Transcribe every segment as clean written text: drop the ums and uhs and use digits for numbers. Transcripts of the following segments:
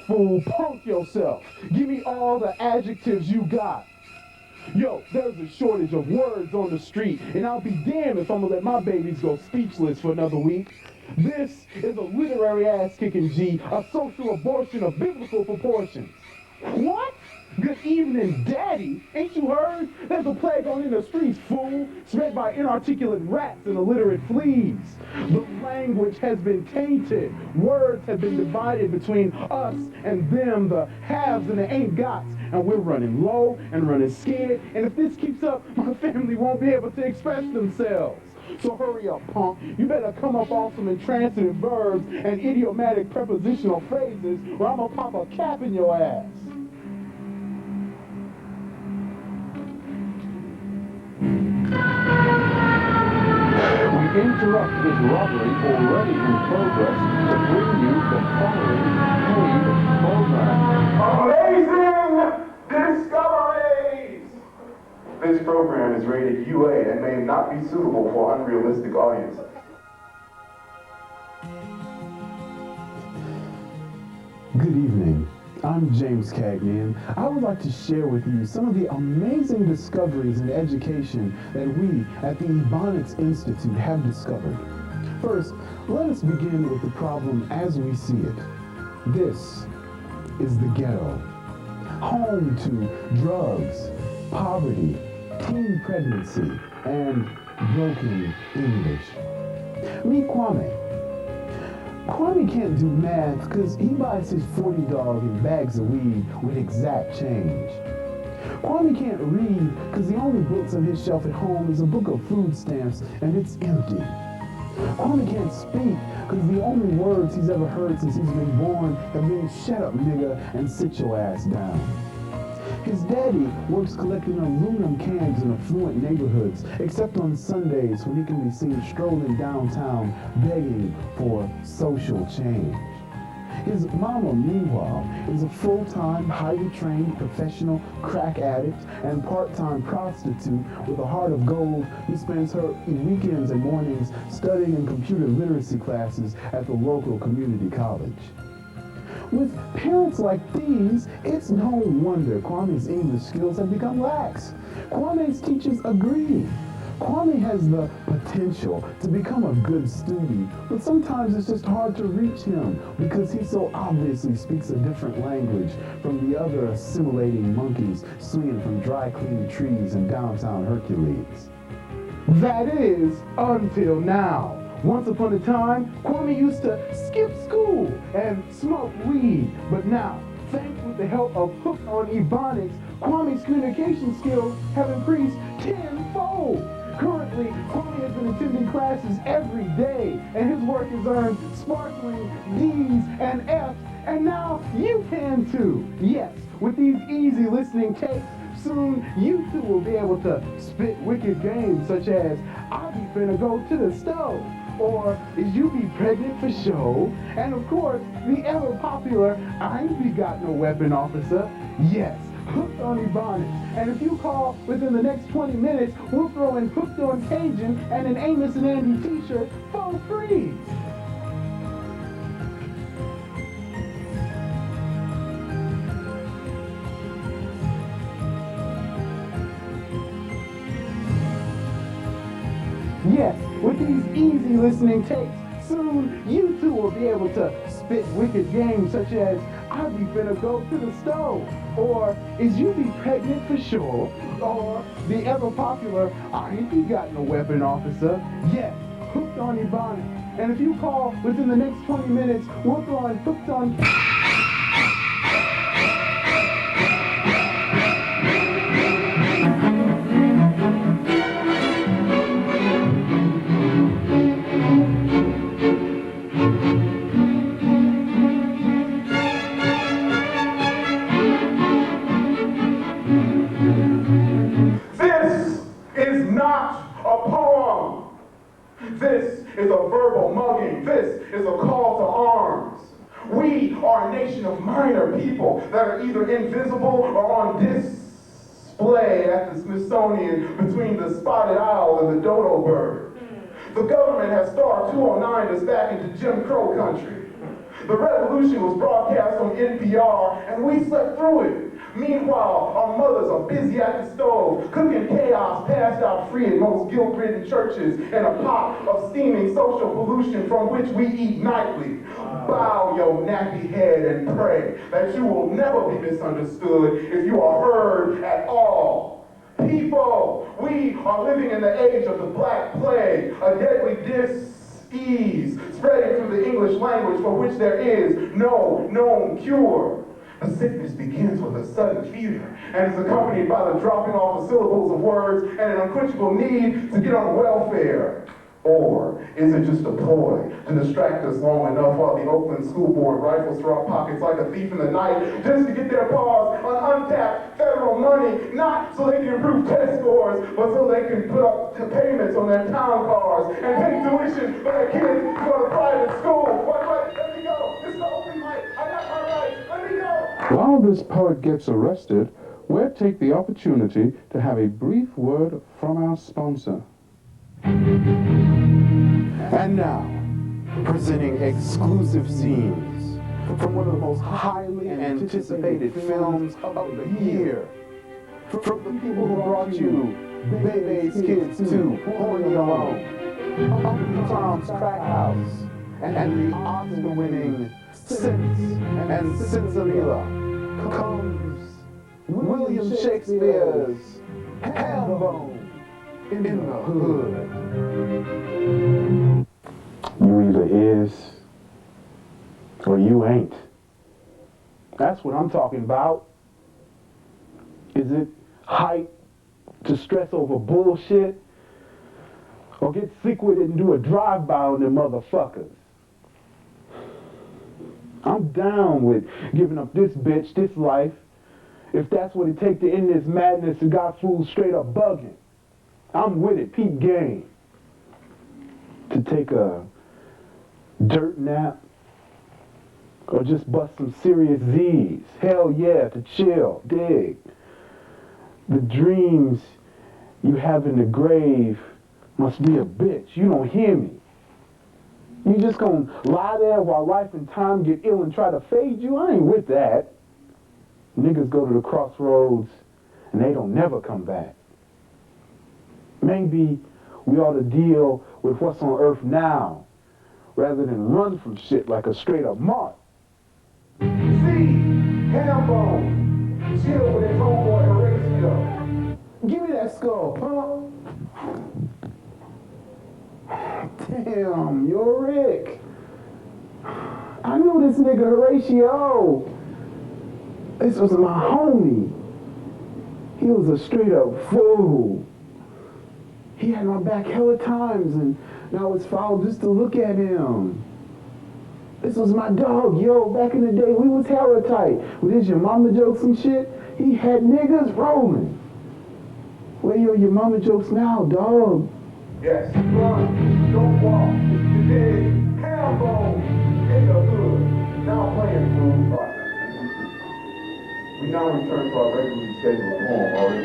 fool, punk yourself. Give me all the adjectives you got. Yo, there's a shortage of words on the street, and I'll be damned if I'm gonna let my babies go speechless for another week. This is a literary ass-kicking G, a social abortion of biblical proportions. What? Good evening, Daddy. Ain't you heard? There's a plague on in the streets, fool, spread by inarticulate rats and illiterate fleas. The language has been tainted. Words have been divided between us and them, the haves and the ain't gots. And we're running low and running scared. And if this keeps up, my family won't be able to express themselves. So hurry up, punk. You better come up off some intransitive verbs and idiomatic prepositional phrases, or I'm gonna pop a cap in your ass. We interrupt this robbery already in progress to bring you the following paid program. Amazing discoveries! This program is rated UA and may not be suitable for unrealistic audiences. Good evening. I'm James Cagney, and I would like to share with you some of the amazing discoveries in education that we at the Ebonic Institute have discovered. First, let us begin with the problem as we see it. This is the ghetto, home to drugs, poverty, teen pregnancy, and broken English. Meet Kwame. Kwame can't do math because he buys his 40 dog in bags of weed with exact change. Kwame can't read because the only books on his shelf at home is a book of food stamps and it's empty. Kwame can't speak because the only words he's ever heard since he's been born have been shut up nigga and sit your ass down. His daddy works collecting aluminum cans in affluent neighborhoods, except on Sundays when he can be seen strolling downtown begging for social change. His mama, meanwhile, is a full-time, highly trained professional crack addict and part-time prostitute with a heart of gold who spends her weekends and mornings studying in computer literacy classes at the local community college. With parents like these, it's no wonder Kwame's English skills have become lax. Kwame's teachers agree. Kwame has the potential to become a good student, but sometimes it's just hard to reach him because he so obviously speaks a different language from the other assimilating monkeys swinging from dry clean trees in downtown Hercules. That is, until now. Once upon a time, Kwame used to skip school and smoke weed, but now, thanks with the help of Hooked on Ebonics, Kwame's communication skills have increased tenfold. Currently, Kwame has been attending classes every day, and his work has earned sparkling D's and F's, and now you can too. Yes, with these easy listening tapes, soon you too will be able to spit wicked games such as, I be finna go to the stove, or is you be pregnant for show, and of course, the ever popular, I ain't be got no weapon officer. Yes, Hooked on Ebonics. And if you call within the next 20 minutes, we'll throw in Hooked on Cajun and an Amos and Andy t-shirt for free. Yes, with these easy listening tapes, soon you too will be able to spit wicked games such as, I be finna go to the stove, or is you be pregnant for sure, or the ever popular, I ain't be got no weapon officer. Yes, Hooked on Ebonics. And if you call within the next 20 minutes, we'll throw in Hooked on... This is a verbal mugging. This is a call to arms. We are a nation of minor people that are either invisible or on display at the Smithsonian between the spotted owl and the dodo bird. The government has starved 209 us back into Jim Crow country. The revolution was broadcast on NPR, and we slept through it. Meanwhile, our mothers are busy at the stove, cooking chaos passed out free in most guilt-ridden churches in a pot of steaming social pollution from which we eat nightly. Bow your nappy head and pray that you will never be misunderstood if you are heard at all. People, we are living in the age of the Black Plague, a deadly disease spreading through the English language for which there is no known cure. The sickness begins with a sudden fever and is accompanied by the dropping off of syllables of words and an unquenchable need to get on welfare. Or is it just a ploy to distract us long enough while the Oakland School Board rifles through our pockets like a thief in the night just to get their paws on untapped federal money, not so they can improve test scores, but so they can put up payments on their town cars and pay tuition for their kids to go to private school? What, let me go. This is the open mic. I got my rights. Let me go. While this poet gets arrested, we'll take the opportunity to have a brief word from our sponsor. And now, presenting exclusive scenes from one of the most highly anticipated films of the year. From the people who brought you Bebe's Kids 2, Horny Alone, Uncle Tom's Crack House, and the Oscar-winning Sense and Sensalila comes William Shakespeare's Hambone in the Hood. You either is or you ain't. That's what I'm talking about. Is it hype to stress over bullshit? Or get sick with it and do a drive-by on them motherfuckers? I'm down with giving up this bitch, this life, if that's what it takes to end this madness and got fools straight up bugging. I'm with it, peep game. To take a dirt nap or just bust some serious Z's. Hell yeah, to chill, dig. The dreams you have in the grave must be a bitch. You don't hear me. You just gonna lie there while life and time get ill and try to fade you? I ain't with that. Niggas go to the crossroads and they don't never come back. Maybe we ought to deal with what's on earth now rather than run from shit like a straight up mark. See, Hambone, chill with his homeboy Horatio. Give me that skull, punk. Damn, you're Rick. I knew this nigga Horatio. This was my homie. He was a straight up fool. He had my back hella times, and now it's foul just to look at him. This was my dog, yo. Back in the day, we was hella tight. With his your mama jokes and shit, he had niggas rolling. Where your mama jokes now, dog? Yes, run, don't walk. You dig? Hambone in the hood. Now playing food. We now return to our regularly scheduled home.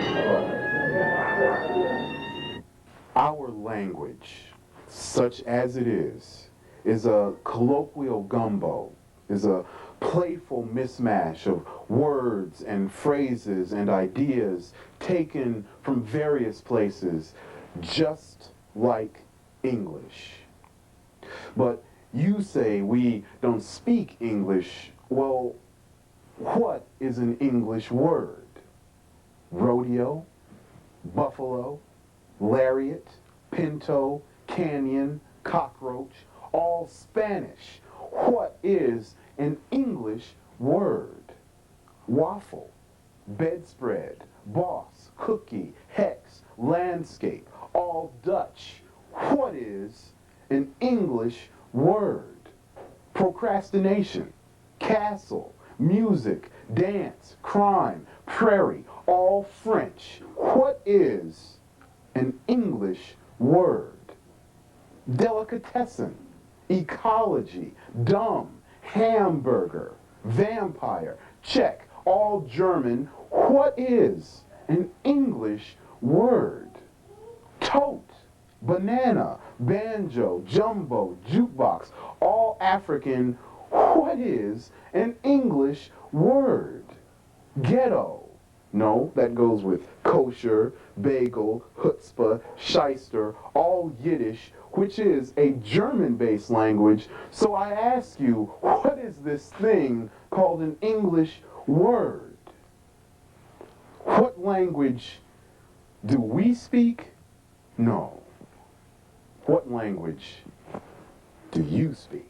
Our language, such as it is a colloquial gumbo, is a playful mismatch of words and phrases and ideas taken from various places, just like English. But you say we don't speak English. Well, what is an English word? Rodeo, buffalo, lariat, pinto, canyon, cockroach, all Spanish. What is an English word? Waffle, bedspread, boss, cookie, hex, landscape, all Dutch. What is an English word? Procrastination, castle, music, dance, crime, prairie, all French. What is an English word? Delicatessen, ecology, dumb, hamburger, vampire, check, all German. What is an English word? Tote, banana, banjo, jumbo, jukebox, all African. What is an English word? Ghetto. No, that goes with kosher, bagel, chutzpah, shyster, all Yiddish, which is a German-based language. So I ask you, what is this thing called an English word? What language do we speak? No. What language do you speak?